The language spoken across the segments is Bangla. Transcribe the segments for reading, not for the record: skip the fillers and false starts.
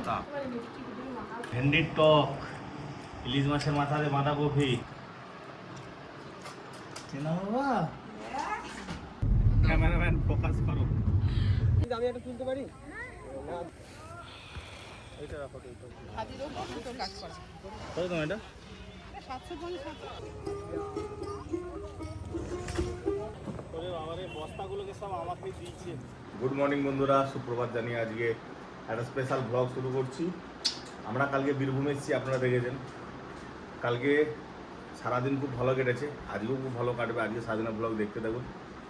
ভর্তা, ভেন্ডির টক, ইলিশ মাছের মাথা দিয়ে বাঁধাকপি। চেনা বাবা, ক্যামেরাম্যান ফোকাস করো। আমি একটা তুলতে পারি? এইটা রাখো তো, এইটা হাতির ওপর দুটো কাজ করে। কত দাম এটা? 750। ওরে বাবারে, বস্তাগুলোকে সব আমাকে দিয়েছে। গুড মর্নিং বন্ধুরা, সুপ্রভাত জানিয়ে আজকে একটা স্পেশাল ব্লগ শুরু করছি। আমরা কালকে বীরভূমে এসেছি, আপনারা দেখেছেন। কালকে সারাদিন খুব ভালো কেটেছে, আজকেও খুব ভালো কাটবে। আজকে সারাদিনের ব্লগ দেখতে থাকুন।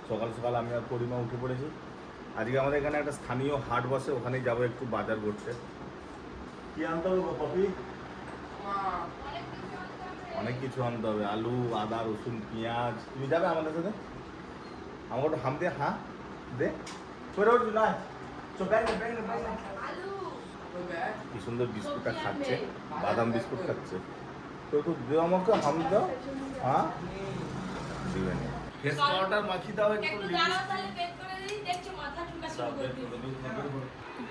সকাল সকাল আমি আর পরিমা উঠে পড়েছি। আজকে আমাদের এখানে একটা স্থানীয় হাট বসে, ওখানেই যাবো একটু বাজার করতে। কি আনতে হবে কপি? অনেক কিছু আনতে হবে, আলু, আদা, রসুন, পেঁয়াজ। তুমি যাবে আমাদের সাথে? আমাকে একটু হাম দে, হ্যাঁ দে। কি সুন্দর বিস্কুটটা খাচ্ছে, বাদাম বিস্কুট খাচ্ছে। তো একটু দেও আমাকে, হাম দাও। হ্যাঁ দিবে না। ফেস পাউডার মাখিয়ে দাও একটু।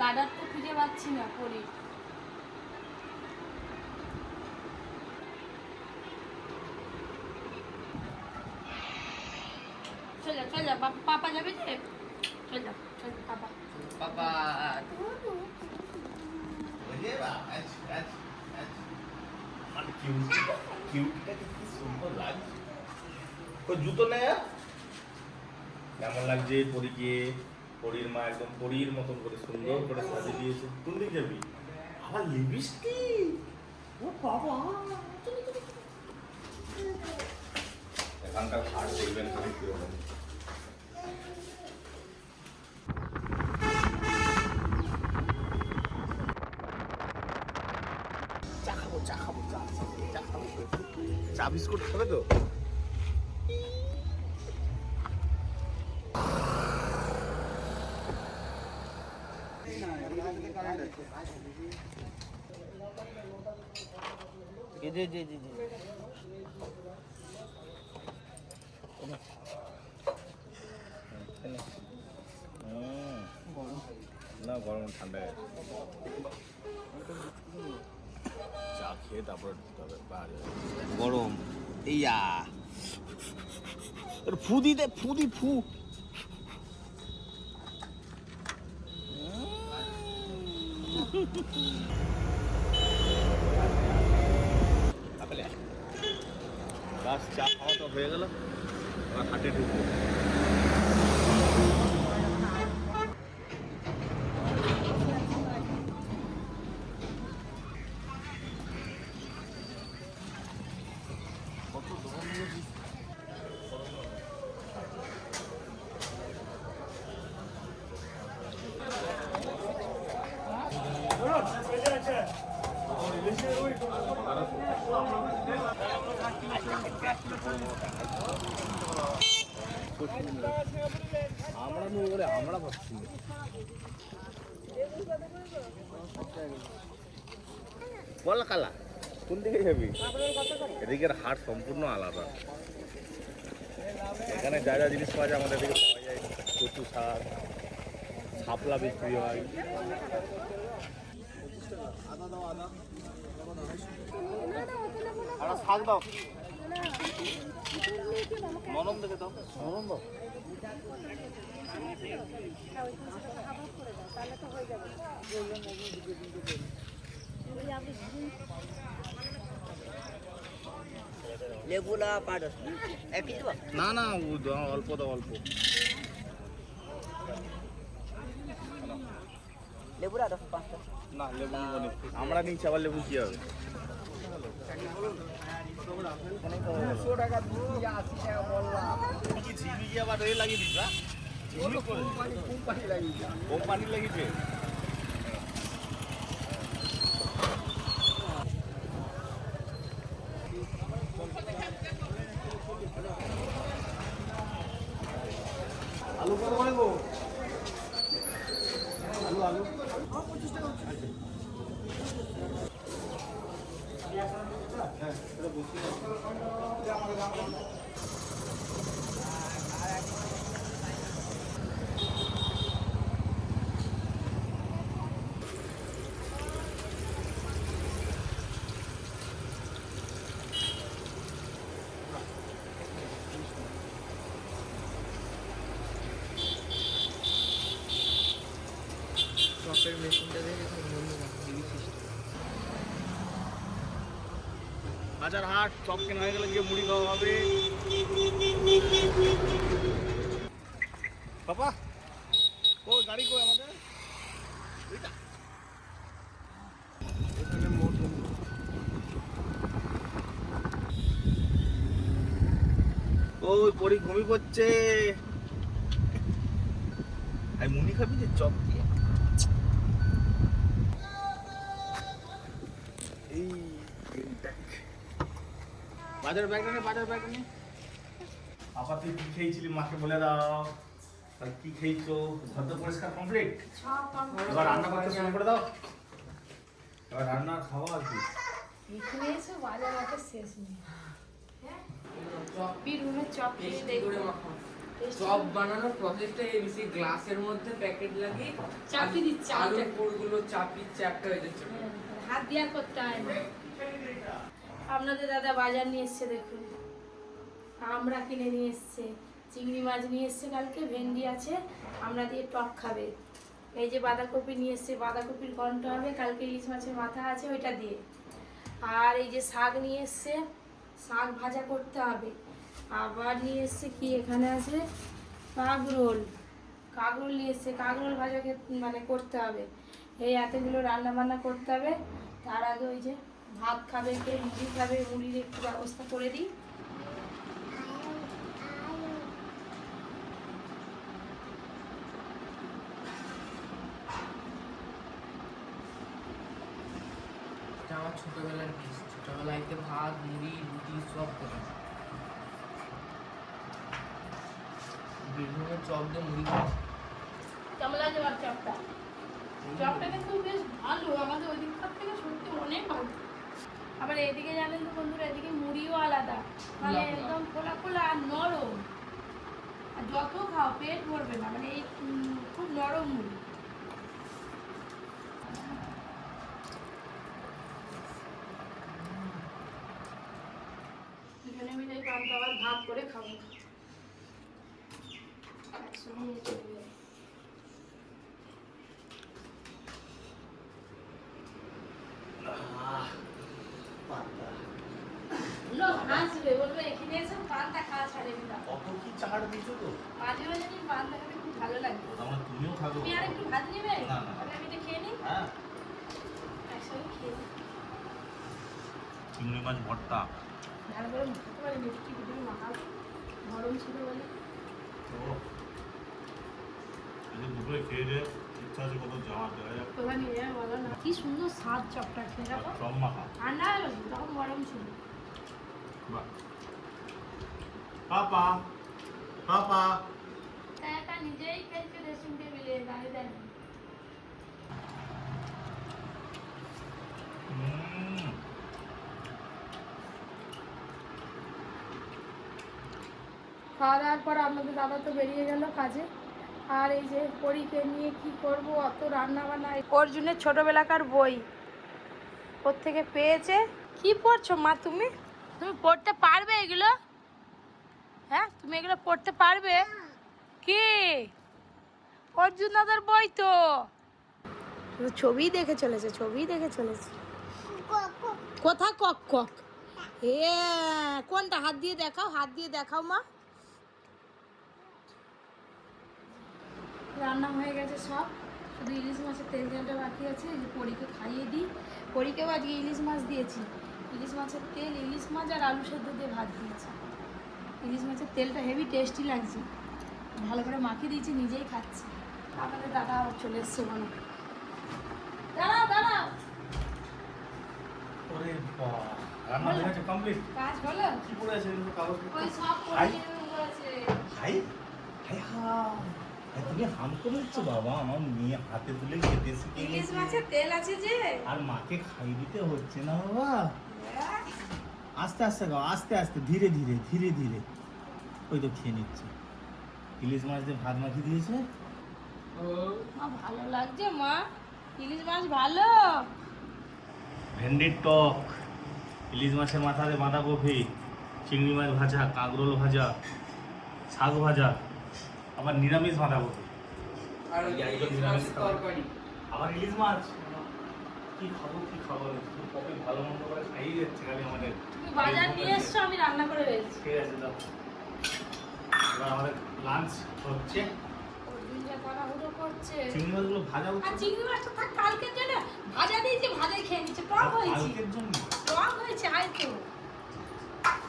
গাডার তো খুঁজে পাচ্ছি না পরি। চল যা, চল যা, পাপা যাবে যে? চল যা, চল পাপা। বাবা জুতো নেই। কেমন লাগছে পরীকে? পরীর মা একদম পরীর মতন করে সুন্দর করে সাজিয়ে দিয়েছে। কোন দিক যাবি? আবার লিপস্টিক। ও বাবা, এখানকার হাট দেখবেন খালি কিরকম। চা বিস্কুট খাবে তো? না গরম ঠান্ডা চা খেয়ে তারপরে গরম। এইয়া ফু দিতে, ফু দি, ফু। বাস চা খাওয়া তো হয়ে গেল, এবার হাটে ঢুকবো। আমরা নিয়ে গেলে আমরা পাচ্ছি বল কালা। কোন দিকে যাবি? এদিকের হাট সম্পূর্ণ আলাদা। এখানে যা যা জিনিস পাওয়া যায় আমাদের এদিকে পাওয়া যায়। কচু শাক, শাপলা বিক্রি হয়। শাক দাও, নরম দেখে দাও, নরম দাও। লেবু না পাউডার একই দেবো? না না, অল্প দাও, অল্প। লেবু না 5টা? না লেবু আমরা নিচ্ছি, আবার লেবু কি হবে? 100 টাকা 80 টাকা বললাম। কি ঝিমিকি আবার রে লাগিয়ে দিস না? কোম্পানি লাগিয়েছে। কোম্পানি লাগিয়েছে। আলু কত করে গো? আলু আলু 25 টাকা। হ্যাঁ, এটা বুঝছি। চপের মেশিনটা দেখে খুব বন্ধু হেভি সিস্টেম। বাজার হাট চপ কেনা হয়ে গেলে গিয়ে মুড়ি খাওয়া হবে। বাবা ওই গাড়ি কই আমাদের? ওইটা এখানে মোট ওই পরি ঘুমিয়ে পড়ছে। আর মুড়ি খাবি যে চপ দিয়ে? এই বাজার ব্যাগটা নে, বাজার ব্যাগটা নে। আপা তুই কি খেয়েছিলি মাকে বলে দাও। আর কি খেয়েছো? ঘর তো পরিষ্কার কমপ্লিট? এবার রান্না করতে শুরু করে দাও। এবার রান্না খাওয়া আর কি? এখানে এসে বাজার হাটের শেষ নেই। বীরভূমের চপ খেয়ে দেখবে। চপ বানানোর প্রসেসটা বেশি গ্লাসের মধ্যে প্যাকেট লাগিয়ে চাপি দিচ্ছে, আলু চাপি। পুরগুলো চাপি চ্যাপটা হয়ে যাচ্ছে। হাত দিয়া করতে হয় না। আপনাদের দাদা বাজার নিয়ে এসছে দেখুন, আমরা কিনে নিয়ে এসছে, চিংড়ি মাছ নিয়ে এসছে, কালকে ভেন্ডি আছে, আমরা দিয়ে টক খাবে। এই যে বাঁধাকপি নিয়ে এসছে, বাঁধাকপির ঘন্ট হবে, কালকে ইলিশ মাছের মাথা আছে ওইটা দিয়ে। আর এই যে শাক নিয়ে এসছে, শাক ভাজা করতে হবে। আবার নিয়ে এসছে কি এখানে আছে কাগরোল, কাগরোল নিয়ে এসছে, কাগরোল ভাজা মানে করতে হবে। এই এতগুলো রান্না বান্না করতে হবে। তার আগে ওই যে ভাত খাবে, কে মুড়ি খাবে, মুড়ির একটু ব্যবস্থা করে দিই। এটা আমার ছোটবেলার ডিশ। ছোটবেলাতে ভাত মুড়ি রুটি সব খেতাম। বীরভূমের চপ দিয়ে মুড়ি খাচ্ছি। কেমন লাগে আমার চপটা? চপটা কিন্তু বেশ ভালো, আমাদের ওই দিককার থেকে সত্যি অনেক ভালো। আবার এদিকে জানেন তো বন্ধুরা, এদিকে মুড়িও আলাদা, মানে একদম খোলা খোলা আর নরম। আর যত খাও পেট ভরবে না, মানে এই খুব নরম মুড়ি। দুজনে মিলে পান্তা আবার ভাগ করে খাবো একসঙ্গে চলবে। লোক হাসবে, বলবে এখানে এসে পান্তা খাওয়া ছাড়ে দিলাম। কত কি চাড় দিছো তো? মাঝে মাঝে কিন্তু পান্তা খেতে খুব ভালো লাগে। আমার তুমিও খাবে? তুমি আর একটু ভাত নেবে? না, না। তাহলে আমি এটা খেয়ে নিই, হ্যাঁ, একসঙ্গে খেয়ে নিই। চিংড়ি মাছ ভর্তা। ভালো করে মাখাতে পারি, মিষ্টি ভিতরে মাখাবো, গরম ছিল বলে। তো এই যে দুপুরে খেয়ে যে ইচ্ছা আছে কত যাওয়ার দেখা যাক। কোথায় নিয়ে যাবে বলো না? কি সুন্দর স্বাদ চপটা, খেয়ে দেখো। চপ মাখা। ঠান্ডা হয়ে গেছে, তখন গরম ছিল। বাহ। পাপা পাপা একা নিজেই খেয়েছে ড্রেসিং টেবিলে দাঁড়িয়ে দাঁড়িয়ে। খাওয়া দাওয়ার পর আপনাদের দাদা তো বেরিয়ে গেল কাজে। আর এই যে পরীকে নিয়ে কি করব, অত রান্না বান্না। অর্জুনের ছোটবেলাকার বই ওর থেকে পেয়েছে। কি পড়ছো মা তুমি? তুমি পড়তে পারবে এগুলো? হ্যাঁ, তুমি এগুলো পড়তে পারবে? কি অর্জুন দাদার বই তো, শুধু ছবি দেখে চলেছে, ছবি দেখে চলেছে। কোথা কক কক? কোনটা? হাত দিয়ে দেখাও, হাত দিয়ে দেখাও মা। রান্না হয়ে গেছে সব, শুধু ইলিশ মাছের তেল তেলটা বাকি আছে। এই যে পরীকে খাইয়ে দিই। পরীকেও আজকে ইলিশ মাছ দিয়েছি, ইলিশ মাছের তেল, ইলিশ মাছ আর আলু সেদ্ধ দিয়ে ভাত দিয়েছি। ইলিশ মাছের তেলটা হেভি টেস্টি লাগছে, ভালো করে মাখিয়ে দিয়েছি, নিজেই খাচ্ছি। আপনাদের দাদা আবার চলে এসছে মনে। দাঁড়াও দাঁড়াও, ওরে বাবা, রান্না হয়ে গেছে কমপ্লিট? কাজ হলো? কি পড়ে আছে এগুলো কাগজ? ওই সব হাই করেছে। হাই হাই হাই, তুমি হাম করে দিচ্ছ বাবা। আমার মেয়ে হাতে তুলে খেতে শিখে ইলিশ গেছে। মাছের তেল আছে যে, আর মাকে খাইয়ে দিতে হচ্ছে না বাবা। আস্তে আস্তে খাও, আস্তে আস্তে, ধীরে ধীরে ধীরে ধীরে। ওই তো খেয়ে নিচ্ছে। ইলিশ মাছ দিয়ে ভাত মাখিয়ে দিয়েছে। মা ভালো লাগছে মা, ইলিশ মাছ ভালো। ভেন্ডির টক, ইলিশ মাছের মাথা দিয়ে বাঁধাকপি, চিংড়ি মাছ ভাজা, কাঁকরোল ভাজা, শাক ভাজা, আবার নিরামিষ বাঁধাকপি। আর ইলিশ মাছের তরকারি। আবার ইলিশ মাছ কি খাবো কবে ভালো মন্দ করে খাইয়ে যাচ্ছে খালি আমাদের। তুমি বাজার নিয়ে এসছো, আমি রান্না করে ফেলছি। ঠিক আছে দাও। এবার আমাদের লাঞ্চ হচ্ছে। অর্জুন যা তাড়াহুড়ো করছে। চিংড়ি মাছগুলো ভাজা আর হচ্ছে চিংড়ি মাছটা থাক কালকের জন্য, ভাজা দিয়েছি, ভাজাই খেয়ে নিচ্ছে। টক হয়েছে, কালকের জন্য। টক হয়েছে, আয় তো।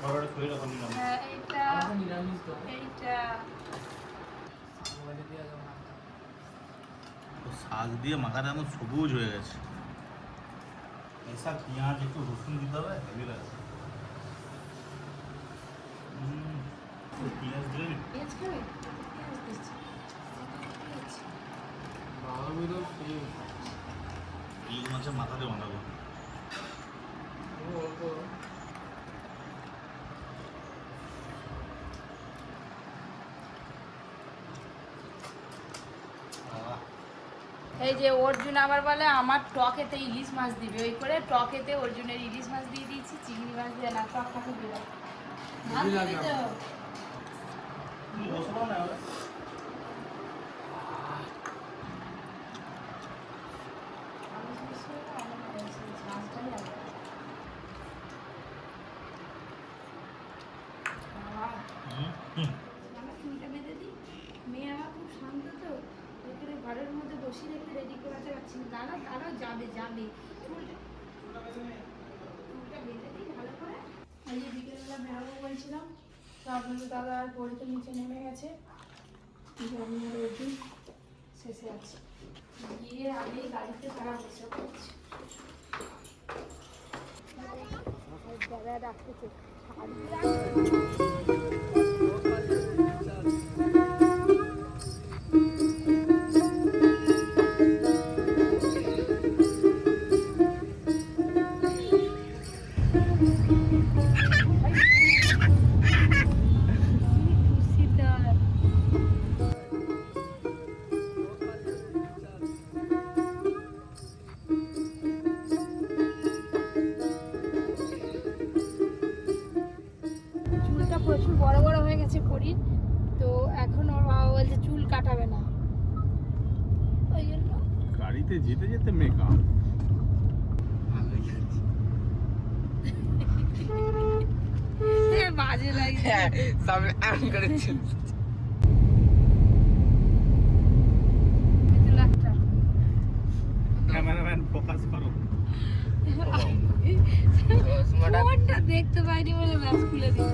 বড় করে রাখুন না। হ্যাঁ, এইটা আমাদের নিরামিষ তো এইটা মোবাইলে দেওয়া যাবে না। শাক দিয়ে মাখাটা আমার সবুজ হয়ে গেছে। এসা পেঁয়াজ একটু রসুন দিতে হবে, হেভি লাগে। পেঁয়াজ দিলে পেঁয়াজ খাবে? পেঁয়াজ দিচ্ছি। বাবা মিলো সেই ইলিশ মাছের মাথাতে বানাবো। অল্প এই যে অর্জুন আবার বলে আমার টকেতে ইলিশ মাছ দিবে, ওই করে টকেতে অর্জুনের ইলিশ মাছ দিয়ে দিয়েছি, চিংড়ি মাছ দিয়ে না, টকটা খুব দিলাম। ভাত দিয়ে দিতে হবে। বসবো না ওরা। মেয়ে আমার খুব শান্ত তো, ওইখানে ঘরের মধ্যে বসিয়ে রেখে রেডি করাতে পারছি না। দাঁড়াও দাঁড়াও, যাবে যাবে, চুলটা বেঁধে দিই ভালো করে। এই যে বিকেলবেলা বেরোবো বলছিলাম, তো আপনাদের দাদা আর পরীক্ষা নিচে নেমে গেছে, আমি আর অর্জুন শেষে আছি। গিয়ে আমি গাড়িতে তারা বসে করছি। দাদা ডাকতেছে চুলটা প্রচুর বড় বড় হয়ে গেছে করির, তো এখন ওর বাবা বলছে চুল কাটাবে না, ওই জন্য গাড়িতে যেতে যেতে মেকআপ। বাজে লাগছে। সামনে আন করেছে ক্যামেরাম্যান ফোকাস করো। ফোনটা দেখতে পাইনি বলে ব্যাস খুলে দিই।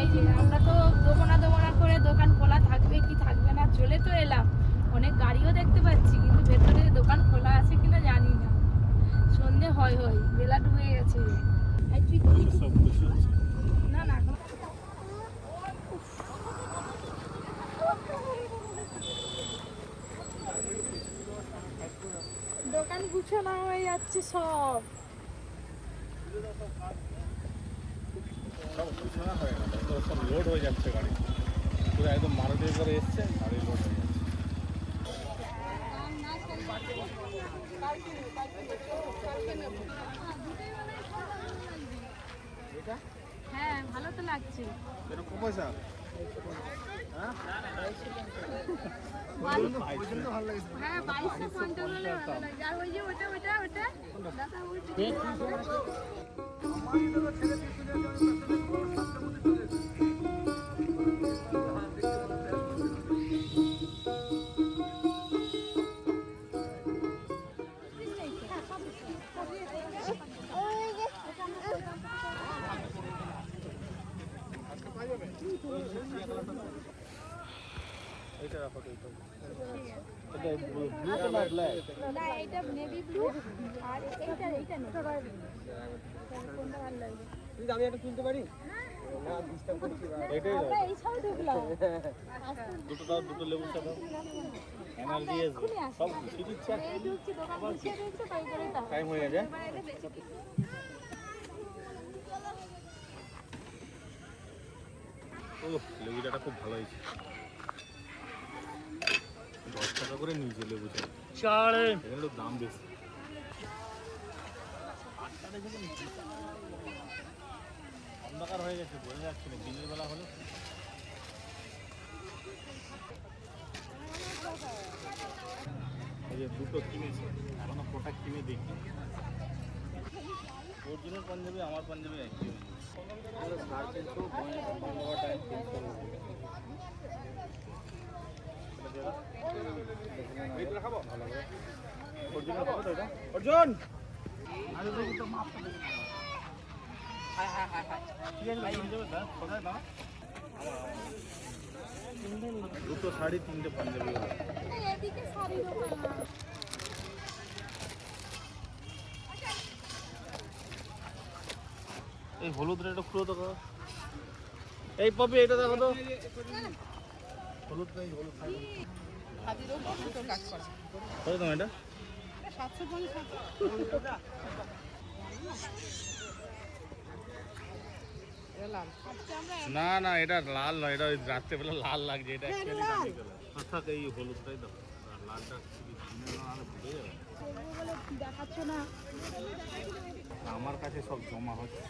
এই যে আমরা তো দোকানা করে দোকান খোলা থাকবে কি থাকবে না চলে তো এলাম, অনেক গাড়িও দেখতে পাচ্ছি, কিন্তু ভেতরে দোকান খোলা আছে কিনা জানি না। সন্ধে হয় বেলা ডুবে গেছে। এই তুই সব খুশি হচ্ছে। না না দোকান গুছানো হয়ে যাচ্ছে সব। সব গুছানো হয়ে গেল, তো সব লোড হয়ে যাচ্ছে গাড়ি, পুরো একদম মারুতি করে এসছে, গাড়ি লোড হয়ে যাচ্ছে। হ্যাঁ ভালো তো লাগছে। এরকম পয়সা হ্যাঁ 2250 হলে ভালো লাগে। আর ওই যে ওটা দাদা এটা রাখো তো, এটা ব্লু তো না ব্ল্যাক। না এটা নেভি ব্লু আর এইটা নেই। কোনটা ভালো লাগে? আমি একটা তুলতে পারি না, ডিস্টার্ব করছি এটাই আমরা এই সব ঢুকলাম। দুটো দাও, দুটো লেবু চা দাও, এনার্জি আসবে, সব গুছিয়ে দিচ্ছে। এই ঢুকছি দোকান গুছিয়ে দিচ্ছে তাই করে দাও। টাইম হয়ে যায়। এবার এটা বেশি ও লেবু চাটা খুব ভালো হয়েছে। 10 টাকা করে নিয়েছে লেবু চা, চাড় এখানে একটু দাম বেশি। অন্ধকার হয়ে গেছে, বোঝা যাচ্ছে না, দিনের বেলা হলে এই যে দুটো কিনেছে, এখনো প্রোডাক্ট কিনে দেখি। অরিজিনাল পাঞ্জাবি আমার পাঞ্জাবি একই। অর্জুনের হবে তো এটা? Arjun high high high high ঠিক আছে পাঞ্জাবি স্যার, কোথায় দাম? দুটো শাড়ি 3টে পাঞ্জাবি হলো। এদিকে শাড়ি দোকান। এই হলুদ রেটটা খুলো তো কাকা। এই পপি এটা দেখো তো। হলুদ নেই, হলুদ খাই না। হাতির ওপর দুটো কাজ করা কত দাম এটা? 750 এলাম না না এটা লাল নয়, এটা ওই রাত্রেবেলা লাল লাগছে, এটা অ্যাকচুয়ালি কালি কালার। অর্থাৎ এই হলুদটাই দাও, আর লালটা দিনের বেলা নাহলে ভুলে যাবে। দেখাচ্ছ না। আমার কাছে সব জমা হচ্ছে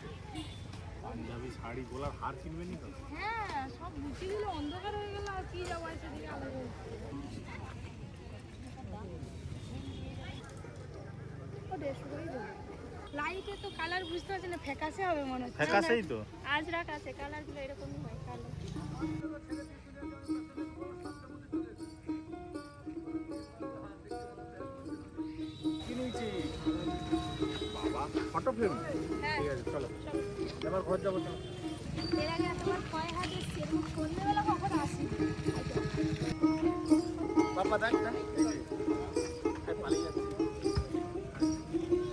পাঞ্জাবি শাড়ি, গোলার হার কিনবে নি তো? হ্যাঁ, সব গুছিগুলো অন্ধকার হয়ে গেল, আর কি যাবো সেদিকে আলো। লাইটে তো কালার বুঝতে পারছি না, ফ্যাকাশে হবে মনে হচ্ছে। ফ্যাকাশেই তো। আজরাক আছে, কালারগুলো এরকমই হয় কালো। কি নিয়েছি বাবা? Photo frame? হ্যাঁ, ঠিক আছে চলো, এবার ঘর যাবো চলো। এর আগে এতবার কয় হাত এসছি, এরকম সন্ধ্যেবেলা কখন আসি? বাবা দেখ দেখ, এই যে এই পালিয়ে যাচ্ছে।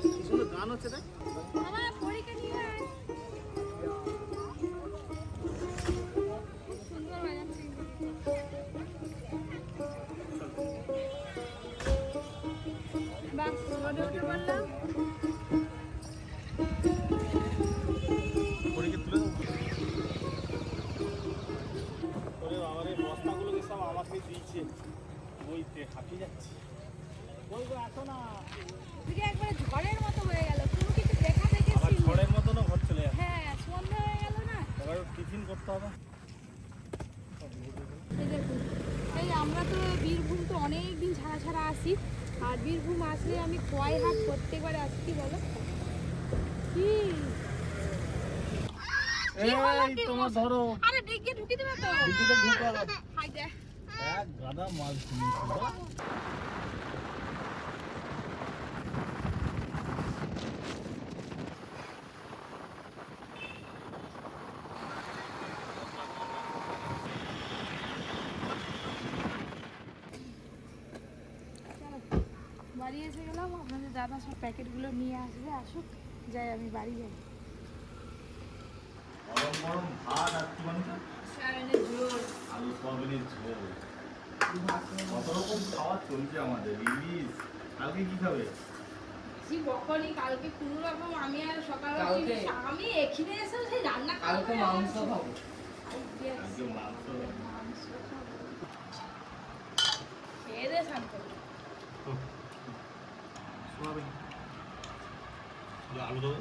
কি সুন্দর গান হচ্ছে দেখ। আমার পরীক্ষা নিয়ে আয়। খুব সুন্দর বাজাচ্ছে। বাহ, রোডে উঠে বললাম। পরীকে তুলে দেবো। ওরে বাবা রে, বস্তাগুলোকে সব আমাকে দিয়েছে, বইতে হাঁপিয়ে যাচ্ছি। বলবো আসো না, তুই একবারে ঝড়ের মতো হয়ে গেল, কোনো কিছু দেখা আবার দেখেছি। ঝড়ের মতনও ঘর চলে যাচ্ছে। হ্যাঁ, সন্ধ্যা হয়ে গেল না। এবার টিফিন করতে হবে। এই দেখুন, এই আমরা তো বীরভূম তো অনেক দিন ছাড়া ছাড়া আসি, আর বীরভূম আসলে আমি কয় হাট প্রত্যেকবারে আসি, কি বলো? কি এই তোমার ধরো, আরে ডিগ্গে ঢুকি দেবে তো? ডিগ্গিতে ঢুকে গেল। হাই দে। এক গাদা মাল কিনেছিল। বাড়ি এসে গেলাম, আপনাদের দাদা সব প্যাকেটগুলো নিয়ে আসবে, আসুক, যাই আমি বাড়ি যাই। গরম গরম ভাত আর কি বানিয়েছো? সয়াবিনের ঝোল। আলু সয়াবিনের ঝোল। কত রকম খাওয়া চলছে আমাদের। ইলিশ কালকে কি খাবে? জি বকনি, কালকে কোনো রকম আমি আর সকালে কালকে? আমি এখানে এসে সেই রান্না কালকে মাংস খাবো। আজকে মাংস। মাংস খাবো। খেয়ে দে শান্ত। সোয়াবিন, আলু দেবো।